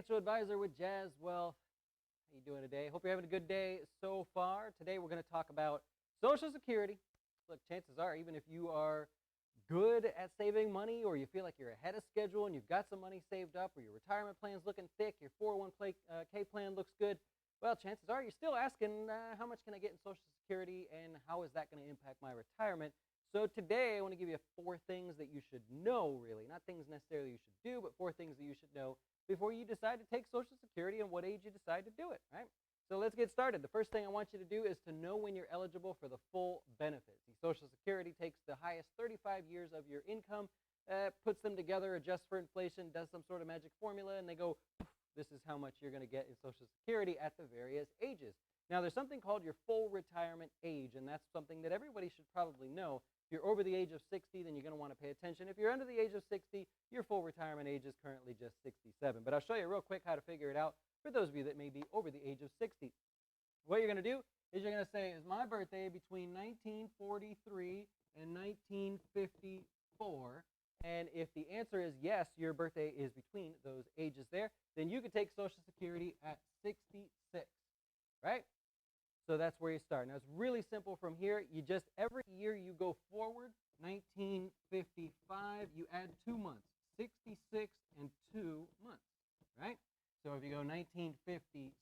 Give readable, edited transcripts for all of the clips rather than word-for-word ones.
financial advisor with Jazz. Well, how you doing today? Hope you're having a good day so far. Today we're going to talk about Social Security. Look, chances are, even if you are good at saving money, or you feel like you're ahead of schedule and you've got some money saved up, or your retirement plan's looking thick, your 401k plan looks good, well, chances are you're still asking, how much can I get in Social Security and how is that going to impact my retirement? So today I want to give you 4 things that you should know, really. Not things necessarily you should do, but 4 things that you should know before you decide to take Social Security and what age you decide to do it, right? So let's get started. The first thing I want you to do is to know when you're eligible for the full benefits. The Social Security takes the highest 35 years of your income, puts them together, adjusts for inflation, does some sort of magic formula, and they go, this is how much you're going to get in Social Security at the various ages. Now, there's something called your full retirement age, and that's something that everybody should probably know. If you're over the age of 60, then you're going to want to pay attention. If you're under the age of 60, your full retirement age is currently just 67. But I'll show you real quick how to figure it out for those of you that may be over the age of 60. What you're going to do is you're going to say, is my birthday between 1943 and 1954? And if the answer is yes, your birthday is between those ages there, then you can take Social Security at 66, right? So that's where you start. Now, it's really simple from here. You just, every year you go forward, 1955, you add 2 months, 66 and 2 months, right? So if you go 1956,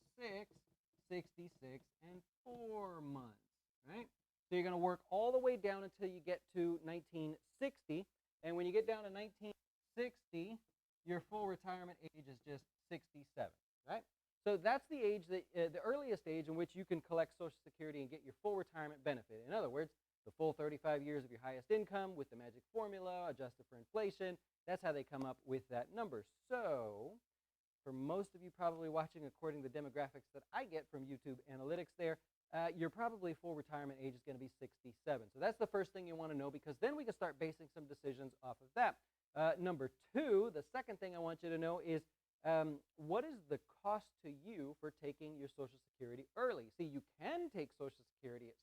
66 and 4 months, right? So you're going to work all the way down until you get to 1960. And when you get down to 1960, your full retirement age is just 67, right? So that's the age that the earliest age in which you can collect Social Security and get your full retirement benefit. In other words, the full 35 years of your highest income with the magic formula adjusted for inflation. That's how they come up with that number. So for most of you probably watching according to the demographics that I get from YouTube analytics there, your probably full retirement age is going to be 67. So that's the first thing you want to know, because then we can start basing some decisions off of that. Number 2, the second thing I want you to know is what is the cost to you for taking your Social Security early? See, you can take Social Security at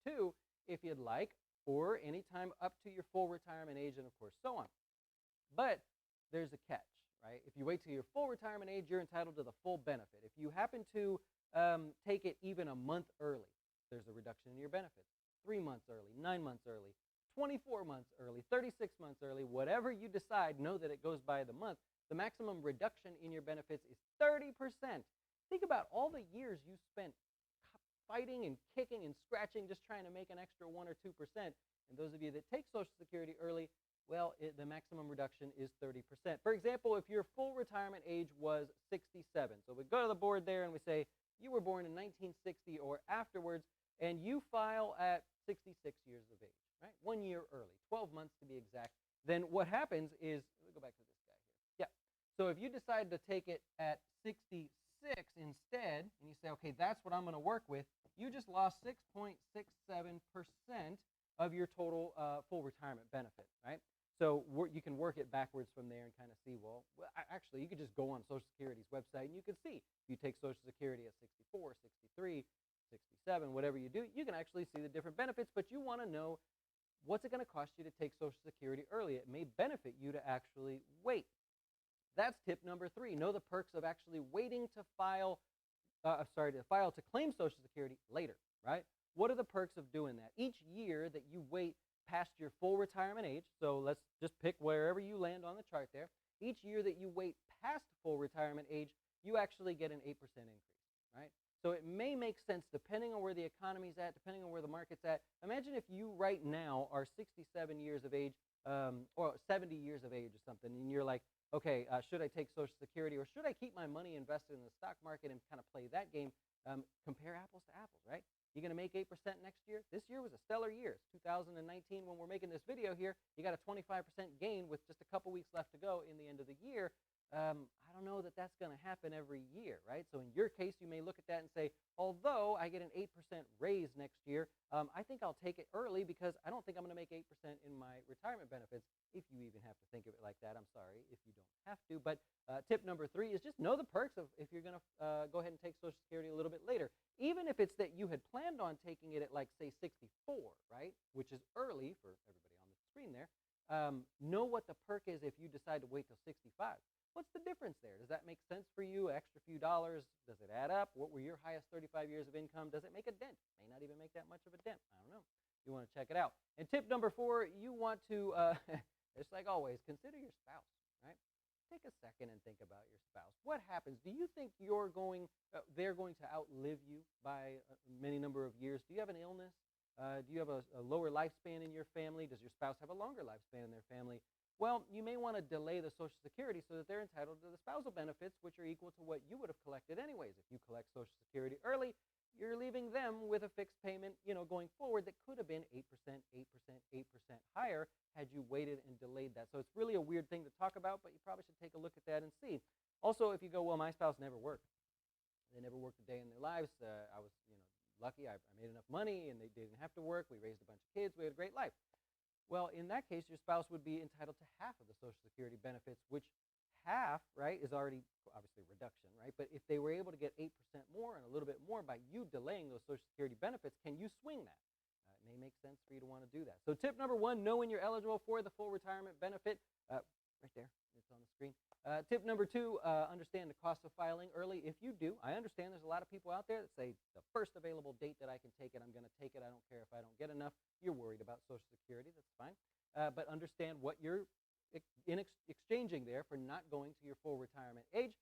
62 if you'd like, or anytime up to your full retirement age, and of course so on. But there's a catch, right? If you wait till your full retirement age, you're entitled to the full benefit. If you happen to take it even a month early, there's a reduction in your benefits. 3 months early, 9 months early, 24 months early, 36 months early, whatever you decide, know that it goes by the month. The maximum reduction in your benefits is 30%. Think about all the years you spent fighting and kicking and scratching, just trying to make an extra 1 or 2%. And those of you that take Social Security early, well, the maximum reduction is 30%. For example, if your full retirement age was 67, so we go to the board there and we say you were born in 1960 or afterwards, and you file at 66 years of age, right? 1 year early, 12 months to be exact. Then what happens is, let me go back to this guy here. Yeah. So if you decide to take it at 66 instead, and you say, okay, that's what I'm going to work with, you just lost 6.67% of your total full retirement benefit, right? So you can work it backwards from there and kind of see, well, actually, you could just go on Social Security's website and you can see if you take Social Security at 64, 63, 67, whatever you do, you can actually see the different benefits, but you want to know what's it going to cost you to take Social Security early. It may benefit you to actually wait. That's tip number 3. Know the perks of actually waiting to file, to claim Social Security later, right? What are the perks of doing that? Each year that you wait past your full retirement age, so let's just pick wherever you land on the chart there. Each year that you wait past full retirement age, you actually get an 8% increase, right? So it may make sense depending on where the economy's at, depending on where the market's at. Imagine if you right now are 67 years of age, or 70 years of age or something, and you're like, okay, should I take Social Security or should I keep my money invested in the stock market and kind of play that game? Compare apples to apples, right? You're going to make 8% next year. This year was a stellar year. It's 2019 when we're making this video here. You got a 25% gain with just a couple weeks left to go in the end of the year. I don't know that that's going to happen every year, right? So in your case, you may look at that and say, although I get an 8% raise next year, I think I'll take it early because I don't think I'm going to make 8% in my retirement benefits. If you even have to think of it like that, I'm sorry if you don't have to. But tip number 3 is just know the perks of if you're going to go ahead and take Social Security a little bit later. Even if it's that you had planned on taking it at, like, say, 64, right, which is early for everybody on the screen there, know what the perk is if you decide to wait till 65. What's the difference there? Does that make sense for you? Extra few dollars? Does it add up? What were your highest 35 years of income? Does it make a dent? May not even make that much of a dent. I don't know. You want to check it out. And tip number 4, you want to, it's like always, consider your spouse, right? Take a second and think about your spouse. What happens? Do you think they're going to outlive you by many number of years? Do you have an illness? Do you have a lower lifespan in your family? Does your spouse have a longer lifespan in their family? Well, you may want to delay the Social Security so that they're entitled to the spousal benefits, which are equal to what you would have collected anyways. If you collect Social Security early, you're leaving them with a fixed payment, going forward that could have been 8%, 8%, 8% higher had you waited and delayed that. So it's really a weird thing to talk about, but you probably should take a look at that and see. Also, if you go, well, my spouse never worked. They never worked a day in their lives. I was, lucky. I made enough money, and they didn't have to work. We raised a bunch of kids. We had a great life. Well, in that case, your spouse would be entitled to half of the Social Security benefits, which half, right, is already obviously a reduction, right? But if they were able to get 8% more and a little bit more by you delaying those Social Security benefits, can you swing that? It may make sense for you to want to do that. So tip number 1, know when you're eligible for the full retirement benefit. Right there, it's on the screen. Tip number 2, understand the cost of filing early. If you do, I understand there's a lot of people out there that say the first available date that I can take it, I'm going to take it. I don't care if I don't get enough. You're worried about Social Security. That's fine. But understand what you're exchanging there for not going to your full retirement age.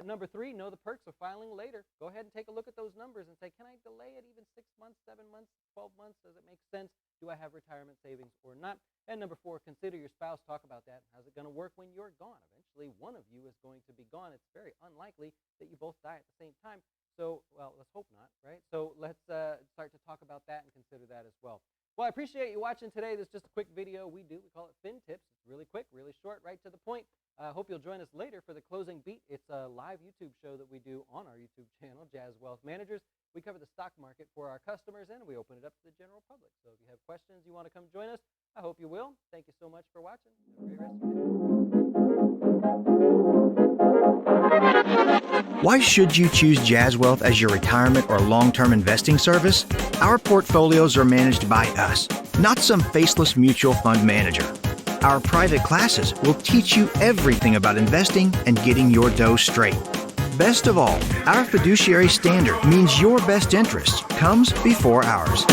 Number 3, know the perks of filing later. Go ahead and take a look at those numbers and say, can I delay it even 6 months, 7 months, 12 months? Does it make sense? Do I have retirement savings or not? And number 4, consider your spouse. Talk about that. How's it going to work when you're gone? Eventually, one of you is going to be gone. It's very unlikely that you both die at the same time. So, well, let's hope not, right? So let's start to talk about that and consider that as well. Well, I appreciate you watching today. This is just a quick video we call it Fin Tips. It's really quick, really short, right to the point. I hope you'll join us later for the closing beat. It's a live YouTube show that we do on our YouTube channel, Jazz Wealth Managers. We cover the stock market for our customers, and we open it up to the general public. So if you have questions, you want to come join us, I hope you will. Thank you so much for watching. Have a great rest of your day. Why should you choose Jazz Wealth as your retirement or long-term investing service? Our portfolios are managed by us, not some faceless mutual fund manager. Our private classes will teach you everything about investing and getting your dough straight. Best of all, our fiduciary standard means your best interest comes before ours.